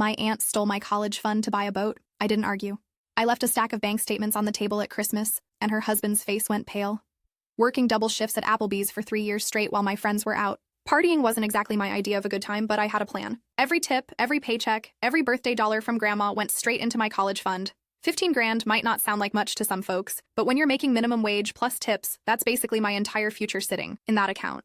My aunt stole my college fund to buy a boat. I didn't argue. I left a stack of bank statements on the table at Christmas, and her husband's face went pale. Working double shifts at Applebee's for 3 years straight while my friends were out. Partying wasn't exactly my idea of a good time, but I had a plan. Every tip, every paycheck, every birthday dollar from grandma went straight into my college fund. 15 grand might not sound like much to some folks, but when you're making minimum wage plus tips, that's basically my entire future sitting in that account.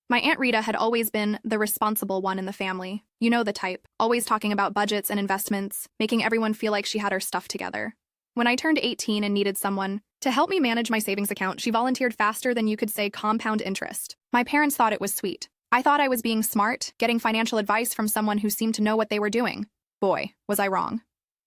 My Aunt Rita had always been the responsible one in the family. You know the type, always talking about budgets and investments, making everyone feel like she had her stuff together. When I turned 18 and needed someone to help me manage my savings account, she volunteered faster than you could say compound interest. My parents thought it was sweet. I thought I was being smart, getting financial advice from someone who seemed to know what they were doing. Boy, was I wrong.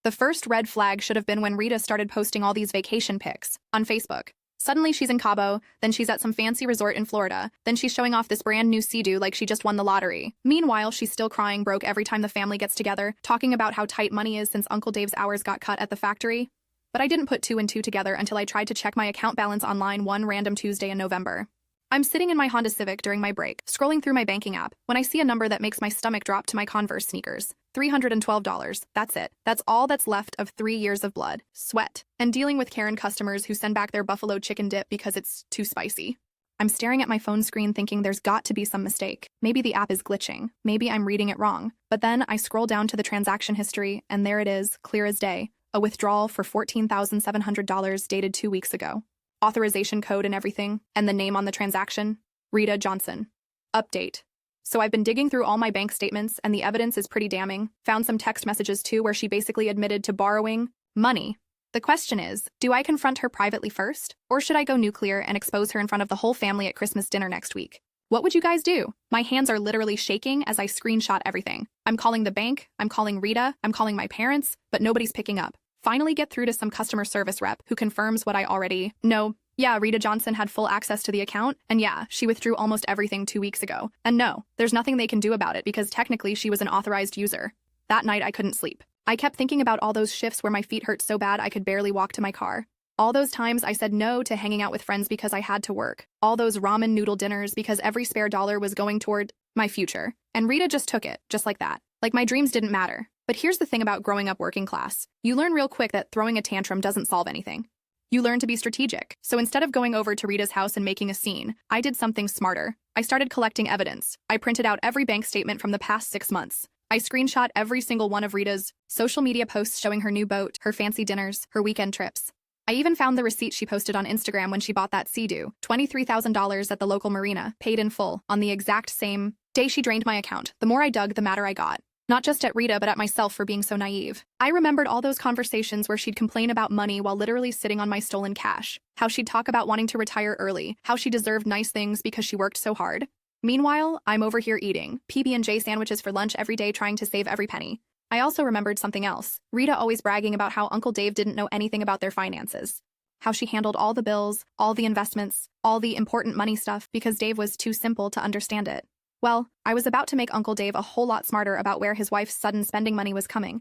The first red flag should have been when Rita started posting all these vacation pics on Facebook. Suddenly she's in Cabo, then she's at some fancy resort in Florida, then she's showing off this brand new Sea-Doo like she just won the lottery. Meanwhile, she's still crying broke every time the family gets together, talking about how tight money is since Uncle Dave's hours got cut at the factory. But I didn't put two and two together until I tried to check my account balance online one random Tuesday in November. I'm sitting in my Honda Civic during my break, scrolling through my banking app, when I see a number that makes my stomach drop to my Converse sneakers. $312. That's it. That's all that's left of 3 years of blood, sweat, and dealing with Karen customers who send back their buffalo chicken dip because it's too spicy. I'm staring at my phone screen thinking there's got to be some mistake. Maybe the app is glitching. Maybe I'm reading it wrong. But then I scroll down to the transaction history, and there it is, clear as day. A withdrawal for $14,700 dated 2 weeks ago. Authorization code and everything, and the name on the transaction, Rita Johnson. Update. So I've been digging through all my bank statements, and the evidence is pretty damning. Found some text messages too where she basically admitted to borrowing money. The question is, do I confront her privately first, or should I go nuclear and expose her in front of the whole family at Christmas dinner next week? What would you guys do? My hands are literally shaking as I screenshot everything. I'm calling the bank, I'm calling Rita, I'm calling my parents, but nobody's picking up. Finally get through to some customer service rep who confirms what I already know. Yeah, Rita Johnson had full access to the account, and yeah, she withdrew almost everything 2 weeks ago. And no, there's nothing they can do about it because technically she was an authorized user. That night I couldn't sleep. I kept thinking about all those shifts where my feet hurt so bad I could barely walk to my car. All those times I said no to hanging out with friends because I had to work. All those ramen noodle dinners because every spare dollar was going toward my future. And Rita just took it, just like that. Like my dreams didn't matter. But here's the thing about growing up working class. You learn real quick that throwing a tantrum doesn't solve anything. You learn to be strategic. So instead of going over to Rita's house and making a scene, I did something smarter. I started collecting evidence. I printed out every bank statement from the past 6 months. I screenshot every single one of Rita's social media posts showing her new boat, her fancy dinners, her weekend trips. I even found the receipt she posted on Instagram when she bought that Sea-Doo, $23,000 at the local marina, paid in full, on the exact same day she drained my account. The more I dug, the madder I got. Not just at Rita, but at myself for being so naive. I remembered all those conversations where she'd complain about money while literally sitting on my stolen cash. How she'd talk about wanting to retire early. How she deserved nice things because she worked so hard. Meanwhile, I'm over here eating PB&J sandwiches for lunch every day trying to save every penny. I also remembered something else. Rita always bragging about how Uncle Dave didn't know anything about their finances. How she handled all the bills, all the investments, all the important money stuff because Dave was too simple to understand it. Well, I was about to make Uncle Dave a whole lot smarter about where his wife's sudden spending money was coming.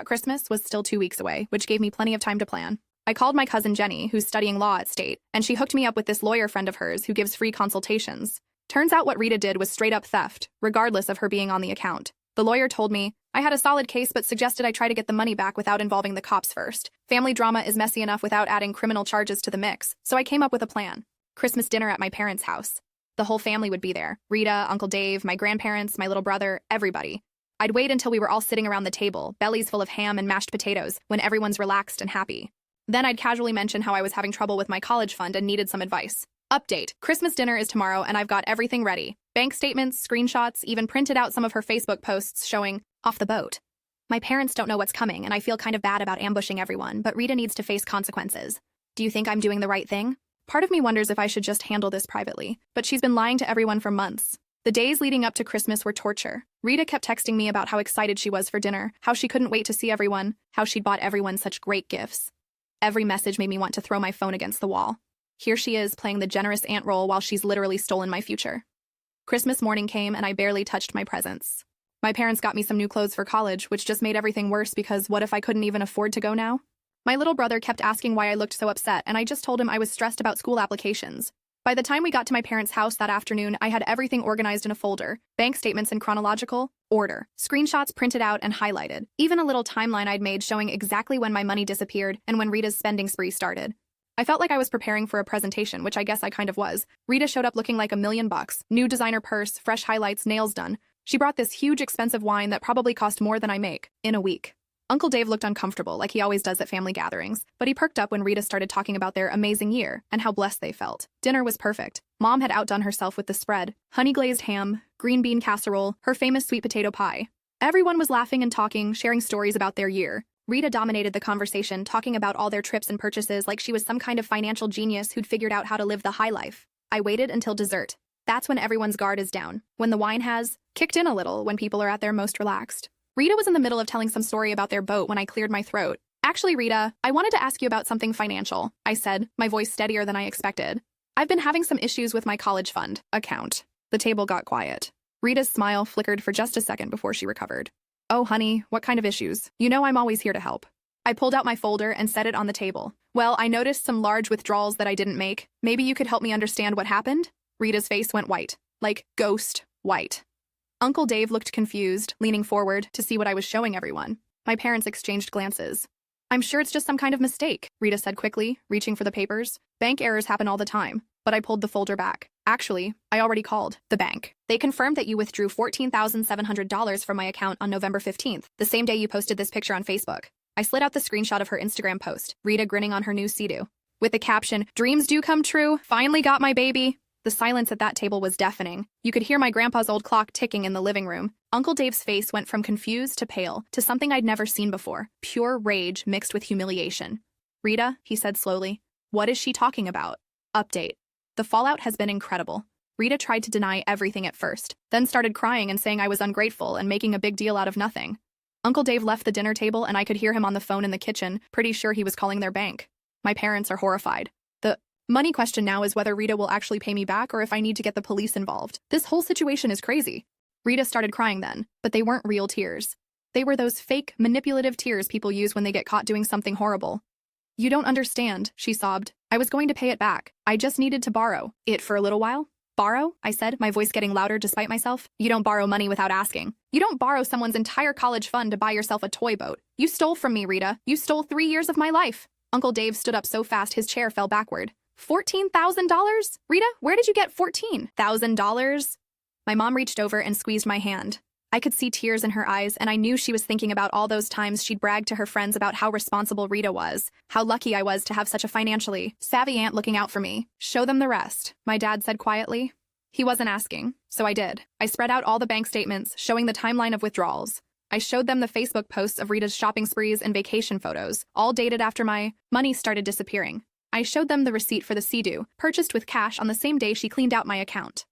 Christmas was still 2 weeks away, which gave me plenty of time to plan. I called my cousin Jenny, who's studying law at State, and she hooked me up with this lawyer friend of hers who gives free consultations. Turns out what Rita did was straight up theft, regardless of her being on the account. The lawyer told me I had a solid case but suggested I try to get the money back without involving the cops first. Family drama is messy enough without adding criminal charges to the mix, so I came up with a plan. Christmas dinner at my parents' house. The whole family would be there. Rita, Uncle Dave, my grandparents, my little brother, everybody. I'd wait until we were all sitting around the table, bellies full of ham and mashed potatoes, when everyone's relaxed and happy. Then I'd casually mention how I was having trouble with my college fund and needed some advice. Update. Christmas dinner is tomorrow and I've got everything ready. Bank statements, screenshots, even printed out some of her Facebook posts showing off the boat. My parents don't know what's coming and I feel kind of bad about ambushing everyone, but Rita needs to face consequences. Do you think I'm doing the right thing? Part of me wonders if I should just handle this privately, but she's been lying to everyone for months. The days leading up to Christmas were torture. Rita kept texting me about how excited she was for dinner, how she couldn't wait to see everyone, how she'd bought everyone such great gifts. Every message made me want to throw my phone against the wall. Here she is playing the generous aunt role while she's literally stolen my future. Christmas morning came and I barely touched my presents. My parents got me some new clothes for college, which just made everything worse because what if I couldn't even afford to go now? My little brother kept asking why I looked so upset, and I just told him I was stressed about school applications. By the time we got to my parents' house that afternoon, I had everything organized in a folder, bank statements in chronological Order. Screenshots printed out and highlighted. Even a little timeline I'd made showing exactly when my money disappeared and when Rita's spending spree started. I felt like I was preparing for a presentation, which I guess I kind of was. Rita showed up looking like $1,000,000. New designer purse, fresh highlights, nails done. She brought this huge expensive wine that probably cost more than I make in a week. Uncle Dave looked uncomfortable, like he always does at family gatherings, but he perked up when Rita started talking about their amazing year and how blessed they felt. Dinner was perfect. Mom had outdone herself with the spread. Honey-glazed ham, green bean casserole, her famous sweet potato pie. Everyone was laughing and talking, sharing stories about their year. Rita dominated the conversation, talking about all their trips and purchases like she was some kind of financial genius who'd figured out how to live the high life. I waited until dessert. That's when everyone's guard is down, when the wine has kicked in a little, when people are at their most relaxed. Rita was in the middle of telling some story about their boat when I cleared my throat. Actually, Rita, I wanted to ask you about something financial, I said, my voice steadier than I expected. I've been having some issues with my college fund account. The table got quiet. Rita's smile flickered for just a second before she recovered. Oh, honey, what kind of issues? You know I'm always here to help. I pulled out my folder and set it on the table. Well, I noticed some large withdrawals that I didn't make. Maybe you could help me understand what happened? Rita's face went white, like ghost white. Uncle Dave looked confused, leaning forward to see what I was showing everyone. My parents exchanged glances. I'm sure it's just some kind of mistake, Rita said quickly, reaching for the papers. Bank errors happen all the time, but I pulled the folder back. Actually, I already called the bank. They confirmed that you withdrew $14,700 from my account on November 15th, the same day you posted this picture on Facebook. I slid out the screenshot of her Instagram post, Rita grinning on her new Sea-Doo, with the caption, "Dreams do come true, finally got my baby." The silence at that table was deafening. You could hear my grandpa's old clock ticking in the living room. Uncle Dave's face went from confused to pale, to something I'd never seen before, pure rage mixed with humiliation. Rita, he said slowly, what is she talking about? Update. The fallout has been incredible. Rita tried to deny everything at first, then started crying and saying I was ungrateful and making a big deal out of nothing. Uncle Dave left the dinner table and I could hear him on the phone in the kitchen, pretty sure he was calling their bank. My parents are horrified. The money question now is whether Rita will actually pay me back or if I need to get the police involved. This whole situation is crazy. Rita started crying then, but they weren't real tears. They were those fake, manipulative tears people use when they get caught doing something horrible. You don't understand, she sobbed. I was going to pay it back. I just needed to borrow it for a little while. Borrow? I said, my voice getting louder despite myself. You don't borrow money without asking. You don't borrow someone's entire college fund to buy yourself a toy boat. You stole from me, Rita. You stole 3 years of my life. Uncle Dave stood up so fast his chair fell backward. $14,000? Rita, where did you get $14,000? My mom reached over and squeezed my hand. I could see tears in her eyes, and I knew she was thinking about all those times she'd bragged to her friends about how responsible Rita was, how lucky I was to have such a financially savvy aunt looking out for me. Show them the rest, my dad said quietly. He wasn't asking, so I did. I spread out all the bank statements, showing the timeline of withdrawals. I showed them the Facebook posts of Rita's shopping sprees and vacation photos, all dated after my money started disappearing. I showed them the receipt for the Sea-Doo, purchased with cash on the same day she cleaned out my account.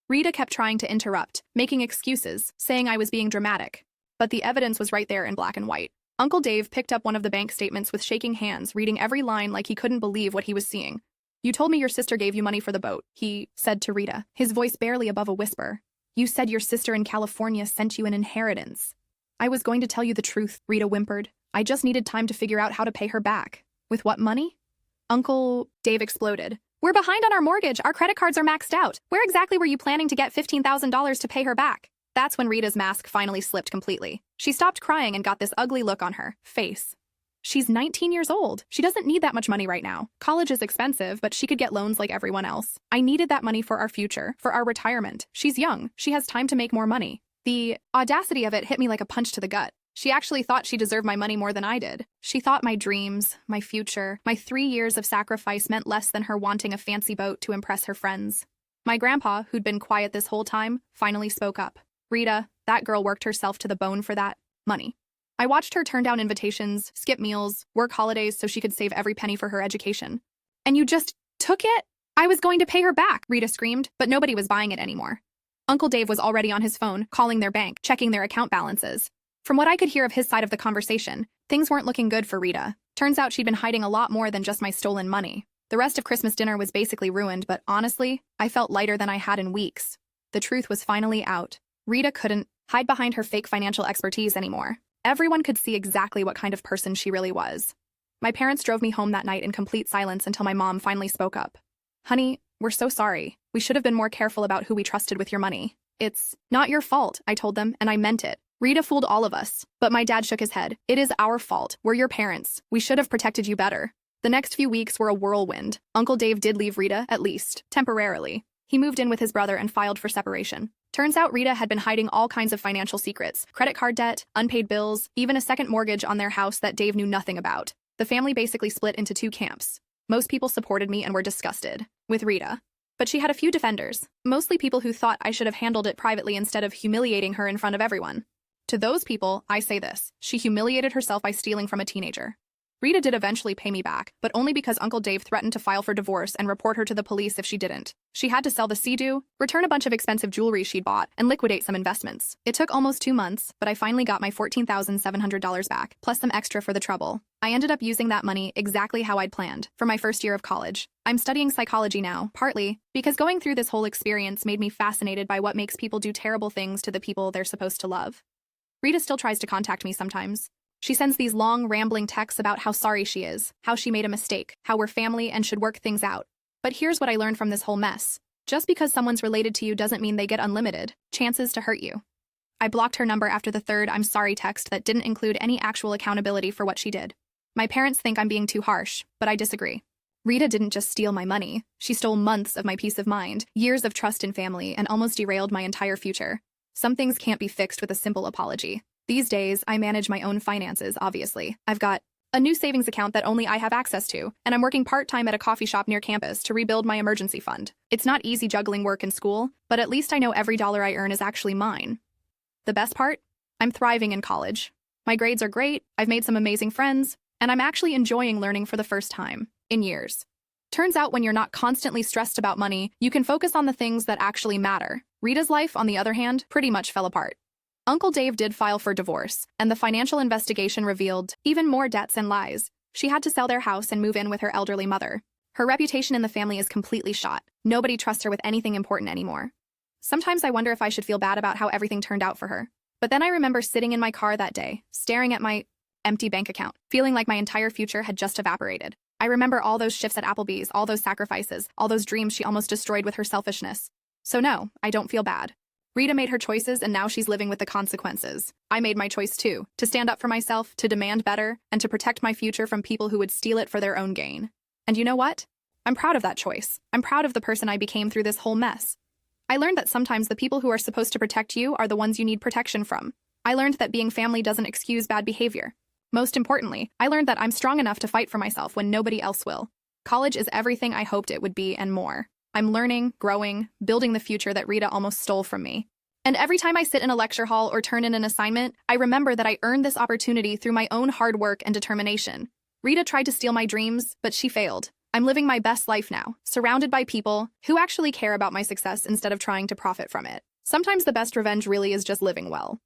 Rita kept trying to interrupt, making excuses, saying I was being dramatic. But the evidence was right there in black and white. Uncle Dave picked up one of the bank statements with shaking hands, reading every line like he couldn't believe what he was seeing. You told me your sister gave you money for the boat, he said to Rita, his voice barely above a whisper. You said your sister in California sent you an inheritance. I was going to tell you the truth, Rita whimpered. I just needed time to figure out how to pay her back. With what money? Uncle Dave exploded. We're behind on our mortgage. Our credit cards are maxed out. Where exactly were you planning to get $15,000 to pay her back? That's when Rita's mask finally slipped completely. She stopped crying and got this ugly look on her face. She's 19 years old. She doesn't need that much money right now. College is expensive, but she could get loans like everyone else. I needed that money for our future, for our retirement. She's young. She has time to make more money. The audacity of it hit me like a punch to the gut. She actually thought she deserved my money more than I did. She thought my dreams, my future, my 3 years of sacrifice meant less than her wanting a fancy boat to impress her friends. My grandpa, who'd been quiet this whole time, finally spoke up. Rita, that girl worked herself to the bone for that money. I watched her turn down invitations, skip meals, work holidays so she could save every penny for her education. And you just took it? I was going to pay her back, Rita screamed, but nobody was buying it anymore. Uncle Dave was already on his phone, calling their bank, checking their account balances. From what I could hear of his side of the conversation, things weren't looking good for Rita. Turns out she'd been hiding a lot more than just my stolen money. The rest of Christmas dinner was basically ruined, but honestly, I felt lighter than I had in weeks. The truth was finally out. Rita couldn't hide behind her fake financial expertise anymore. Everyone could see exactly what kind of person she really was. My parents drove me home that night in complete silence until my mom finally spoke up. Honey, we're so sorry. We should have been more careful about who we trusted with your money. It's not your fault, I told them, and I meant it. Rita fooled all of us. But my dad shook his head. It is our fault. We're your parents. We should have protected you better. The next few weeks were a whirlwind. Uncle Dave did leave Rita, at least, temporarily. He moved in with his brother and filed for separation. Turns out Rita had been hiding all kinds of financial secrets, credit card debt, unpaid bills, even a second mortgage on their house that Dave knew nothing about. The family basically split into two camps. Most people supported me and were disgusted with Rita. But she had a few defenders, mostly people who thought I should have handled it privately instead of humiliating her in front of everyone. To those people, I say this: she humiliated herself by stealing from a teenager. Rita did eventually pay me back, but only because Uncle Dave threatened to file for divorce and report her to the police if she didn't. She had to sell the Sea-Doo, return a bunch of expensive jewelry she'd bought, and liquidate some investments. It took almost 2 months, but I finally got my $14,700 back, plus some extra for the trouble. I ended up using that money exactly how I'd planned, for my first year of college. I'm studying psychology now, partly because going through this whole experience made me fascinated by what makes people do terrible things to the people they're supposed to love. Rita still tries to contact me sometimes. She sends these long, rambling texts about how sorry she is, how she made a mistake, how we're family and should work things out. But here's what I learned from this whole mess. Just because someone's related to you doesn't mean they get unlimited chances to hurt you. I blocked her number after the third "I'm sorry" text that didn't include any actual accountability for what she did. My parents think I'm being too harsh, but I disagree. Rita didn't just steal my money. She stole months of my peace of mind, years of trust in family, and almost derailed my entire future. Some things can't be fixed with a simple apology. These days, I manage my own finances, obviously. I've got a new savings account that only I have access to, and I'm working part-time at a coffee shop near campus to rebuild my emergency fund. It's not easy juggling work and school, but at least I know every dollar I earn is actually mine. The best part? I'm thriving in college. My grades are great, I've made some amazing friends, and I'm actually enjoying learning for the first time in years. Turns out when you're not constantly stressed about money, you can focus on the things that actually matter. Rita's life, on the other hand, pretty much fell apart. Uncle Dave did file for divorce, and the financial investigation revealed even more debts and lies. She had to sell their house and move in with her elderly mother. Her reputation in the family is completely shot. Nobody trusts her with anything important anymore. Sometimes I wonder if I should feel bad about how everything turned out for her. But then I remember sitting in my car that day, staring at my empty bank account, feeling like my entire future had just evaporated. I remember all those shifts at Applebee's, all those sacrifices, all those dreams she almost destroyed with her selfishness. So no, I don't feel bad. Rita made her choices and now she's living with the consequences. I made my choice too, to stand up for myself, to demand better, and to protect my future from people who would steal it for their own gain. And you know what? I'm proud of that choice. I'm proud of the person I became through this whole mess. I learned that sometimes the people who are supposed to protect you are the ones you need protection from. I learned that being family doesn't excuse bad behavior. Most importantly, I learned that I'm strong enough to fight for myself when nobody else will. College is everything I hoped it would be and more. I'm learning, growing, building the future that Rita almost stole from me. And every time I sit in a lecture hall or turn in an assignment, I remember that I earned this opportunity through my own hard work and determination. Rita tried to steal my dreams, but she failed. I'm living my best life now, surrounded by people who actually care about my success instead of trying to profit from it. Sometimes the best revenge really is just living well.